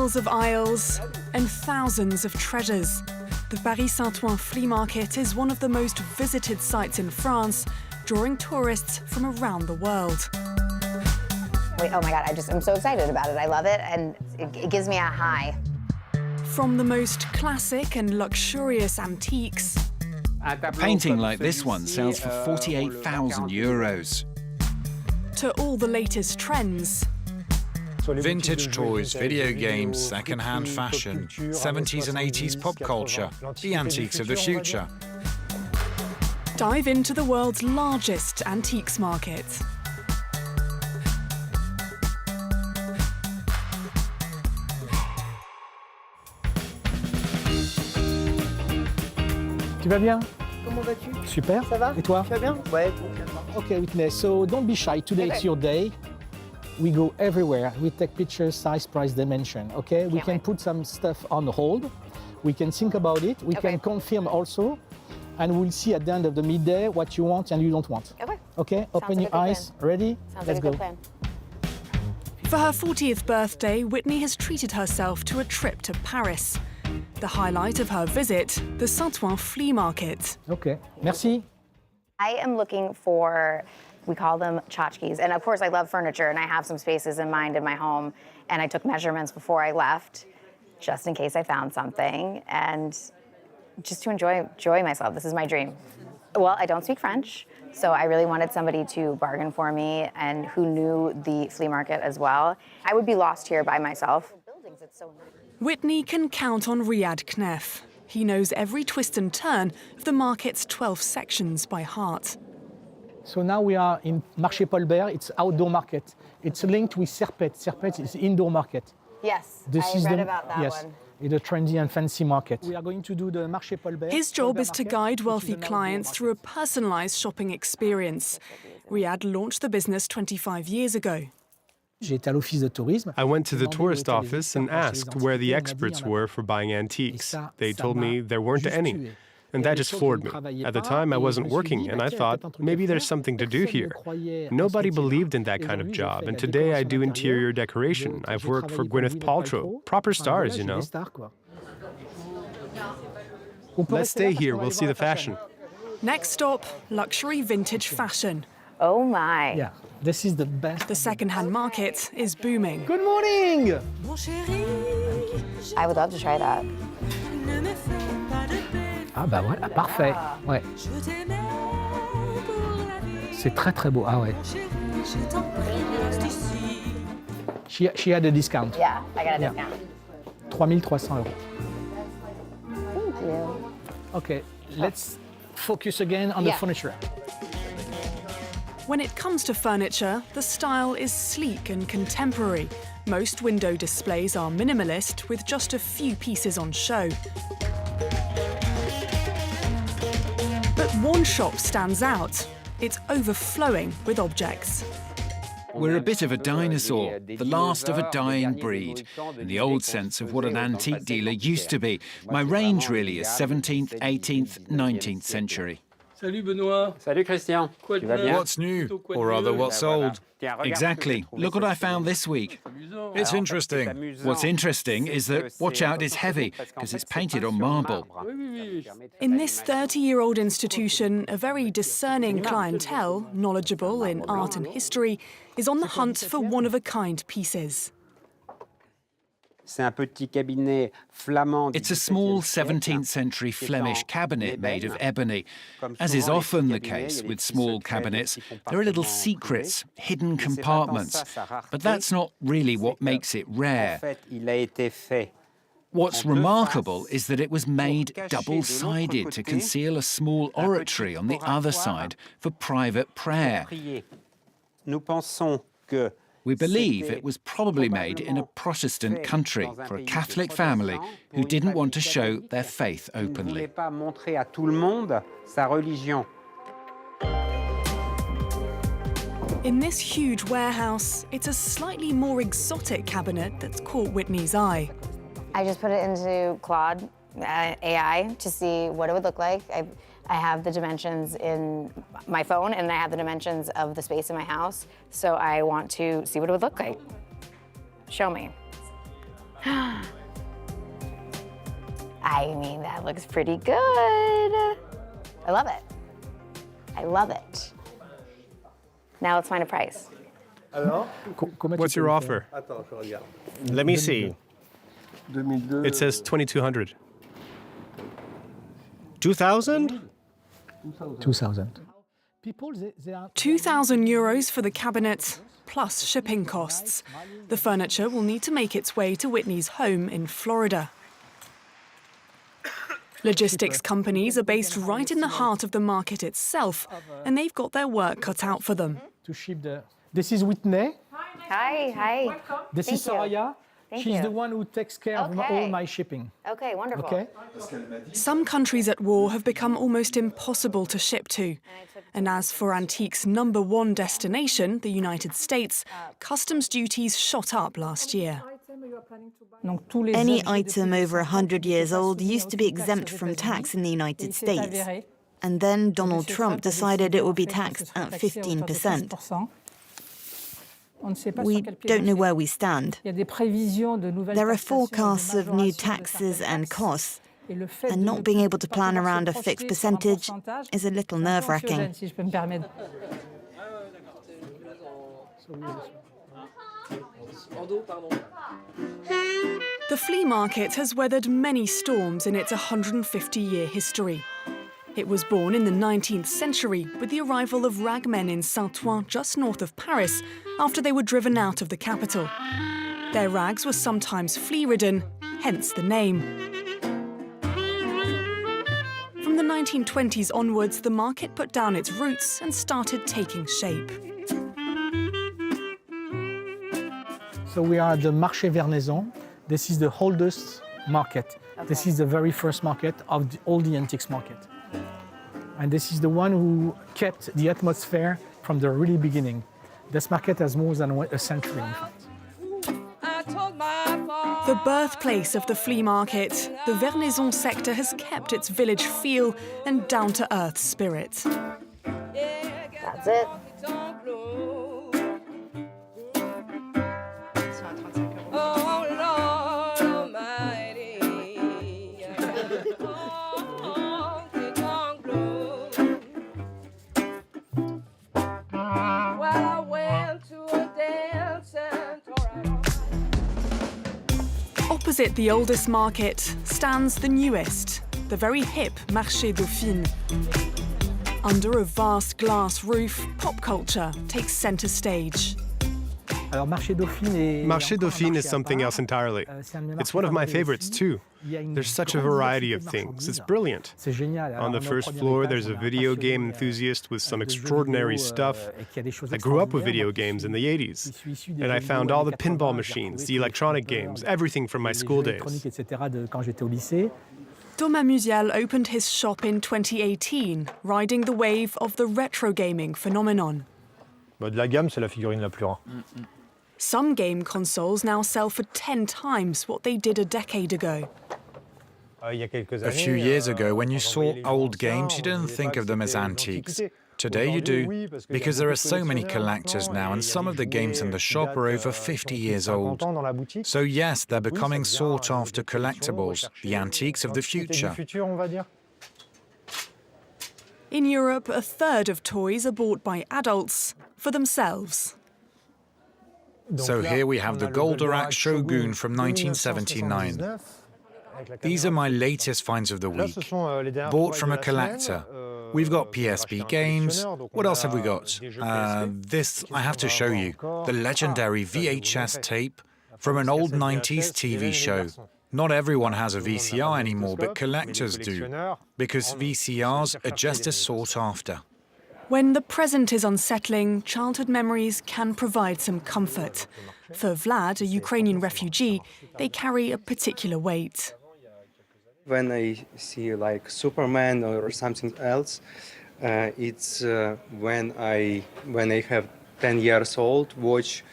Miles of aisles and thousands of treasures. The Paris Saint-Ouen Flea Market is one of the most visited sites in France, drawing tourists from around the world. Wait, oh my God, I'm so excited about it. I love it, and it gives me a high. From the most classic and luxurious antiques. A painting like this one sells for 48,000 euros. To all the latest trends. Vintage toys, video games, second-hand fashion, 70s and 80s pop culture, the antiques of the future. Dive into the world's largest antiques market. Tu vas bien? Comment vas-tu? Super. Ça va? Et toi? Tu vas bien? Ouais, très bien. Okay, Whitney, so don't be shy. Today it's your day. We go everywhere. We take pictures, size, price, dimension, okay? We can put some stuff on hold. We can think about it. We can confirm also. And we'll see at the end of the midday what you want and you don't want. Okay. Okay, open your eyes. Ready? Let's go. Plan. For her 40th birthday, Whitney has treated herself to a trip to Paris. The highlight of her visit, the Saint-Ouen Flea Market. Okay, merci. I am looking for, we call them tchotchkes. And of course, I love furniture, and I have some spaces in mind in my home. And I took measurements before I left, just in case I found something, and just to enjoy myself. This is my dream. Well, I don't speak French, so I really wanted somebody to bargain for me and who knew the flea market as well. I would be lost here by myself. Whitney can count on Riyad Knef. He knows every twist and turn of the market's 12 sections by heart. So now we are in Marché Paul Bert. It's outdoor market. It's linked with Serpette. Serpette is indoor market. Yes, I read about that one. It's a trendy and fancy market. We are going to do the Marché Paul Bert. His job is to guide wealthy clients through a personalised shopping experience. Riyad launched the business 25 years ago. I went to the tourist office and asked where the experts were for buying antiques. They told me there weren't any. And that just floored me. At the time, I wasn't working, and I thought, maybe there's something to do here. Nobody believed in that kind of job, and today I do interior decoration. I've worked for Gwyneth Paltrow. Proper stars, you know. Let's stay here, we'll see the fashion. Next stop, luxury vintage fashion. Oh my. Yeah, this is the best. The second-hand market is booming. Good morning! I would love to try that. Ah bah voilà, parfait. Ouais. C'est très très beau. Ah ouais. She had a discount. Yeah, I got a discount. 3,300 euros. Thank you. Okay, let's focus again on the furniture. When it comes to furniture, the style is sleek and contemporary. Most window displays are minimalist, with just a few pieces on show. But one shop stands out. It's overflowing with objects. We're a bit of a dinosaur, the last of a dying breed, in the old sense of what an antique dealer used to be. My range really is 17th, 18th, 19th century. Salut Benoît. Salut Christian. Quoi de neuf? What's new? Or rather, what's old? Exactly. Look what I found this week. It's interesting. What's interesting is that, watch out, it's heavy, because it's painted on marble. In this 30-year-old institution, a very discerning clientele, knowledgeable in art and history, is on the hunt for one-of-a-kind pieces. It's a small 17th century Flemish cabinet made of ebony. As is often the case with small cabinets, there are little secrets, hidden compartments. But that's not really what makes it rare. What's remarkable is that it was made double-sided to conceal a small oratory on the other side for private prayer. We believe it was probably made in a Protestant country for a Catholic family who didn't want to show their faith openly. In this huge warehouse, it's a slightly more exotic cabinet that's caught Whitney's eye. I just put it into Claude AI to see what it would look like. I have the dimensions in my phone, and I have the dimensions of the space in my house, so I want to see what it would look like. Show me. I mean, that looks pretty good. I love it. I love it. Now let's find a price. What's your offer? Let me see. It says 2,200. 2,000? 2,000. 2,000 euros for the cabinet, plus shipping costs. The furniture will need to make its way to Whitney's home in Florida. Logistics companies are based right in the heart of the market itself, and they've got their work cut out for them. This is Whitney. Hi. This is Soraya. She's you. the one who takes care of all my shipping. Okay, wonderful. Okay? Some countries at war have become almost impossible to ship to. And as for Antique's #1 destination, the United States, customs duties shot up last year. Any item over 100 years old used to be exempt from tax in the United States. And then Donald Trump decided it would be taxed at 15%. We don't know where we stand. There are forecasts of new taxes and costs, and not being able to plan around a fixed percentage is a little nerve-wracking. The flea market has weathered many storms in its 150-year history. It was born in the 19th century with the arrival of ragmen in Saint-Ouen, just north of Paris, after they were driven out of the capital. Their rags were sometimes flea-ridden, hence the name. From the 1920s onwards, the market put down its roots and started taking shape. So we are at the Marché Vernaison. This is the oldest market. Okay. This is the very first market of all the antiques market. And this is the one who kept the atmosphere from the really beginning. This market has more than a century, in fact. The birthplace of the flea market, the Vernaison sector has kept its village feel and down-to-earth spirit. That's it. Opposite the oldest market stands the newest, the very hip Marché Dauphine. Under a vast glass roof, pop culture takes centre stage. Marché Dauphine is something else entirely. It's one of my favorites too. There's such a variety of things. It's brilliant. On the first floor, there's a video game enthusiast with some extraordinary stuff. I grew up with video games in the 80s, and I found all the pinball machines, the electronic games, everything from my school days. Thomas Musial opened his shop in 2018, riding the wave of the retro gaming phenomenon. Some game consoles now sell for 10 times what they did a decade ago. A few years ago, when you saw old games, you didn't think of them as antiques. Today you do, because there are so many collectors now, and some of the games in the shop are over 50 years old. So yes, they're becoming sought-after collectibles, the antiques of the future. In Europe, a third of toys are bought by adults for themselves. So here we have the Goldorak Shogun from 1979. These are my latest finds of the week, bought from a collector. We've got PSP games. What else have we got? This I have to show you, the legendary VHS tape from an old 90s TV show. Not everyone has a VCR anymore, but collectors do, because VCRs are just as sought after. When the present is unsettling, childhood memories can provide some comfort. For Vlad, a Ukrainian refugee, they carry a particular weight. When I see like Superman or something else, it's when I have 10 years old, watch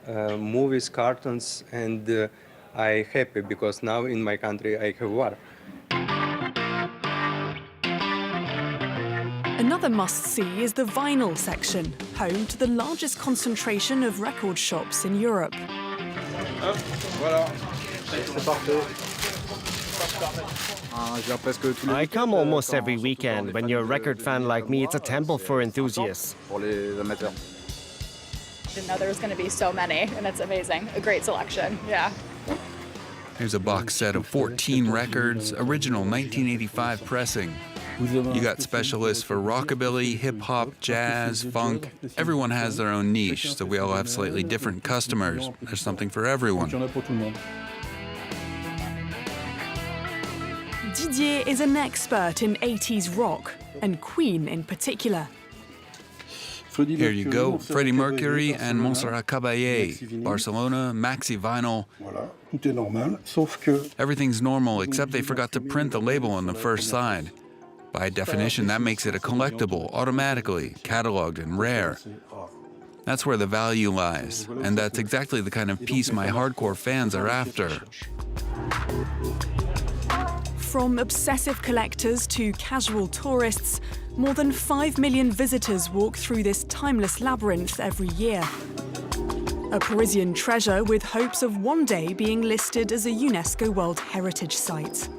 movies, cartoons, and I happy because now in my country I have war. Another must-see is the vinyl section, home to the largest concentration of record shops in Europe. I come almost every weekend. When you're a record fan like me, it's a temple for enthusiasts. Didn't know there was going to be so many, and it's amazing. A great selection, yeah. Here's a box set of 14 records, original 1985 pressing. You got specialists for rockabilly, hip-hop, jazz, funk. Everyone has their own niche, so we all have slightly different customers. There's something for everyone. Didier is an expert in 80s rock, and Queen in particular. Here you go, Freddie Mercury and Montserrat Caballé, Barcelona, maxi vinyl. Everything's normal, except they forgot to print the label on the first side. By definition, that makes it a collectible, automatically, cataloged and rare. That's where the value lies, and that's exactly the kind of piece my hardcore fans are after. From obsessive collectors to casual tourists, more than 5 million visitors walk through this timeless labyrinth every year. A Parisian treasure with hopes of one day being listed as a UNESCO World Heritage Site.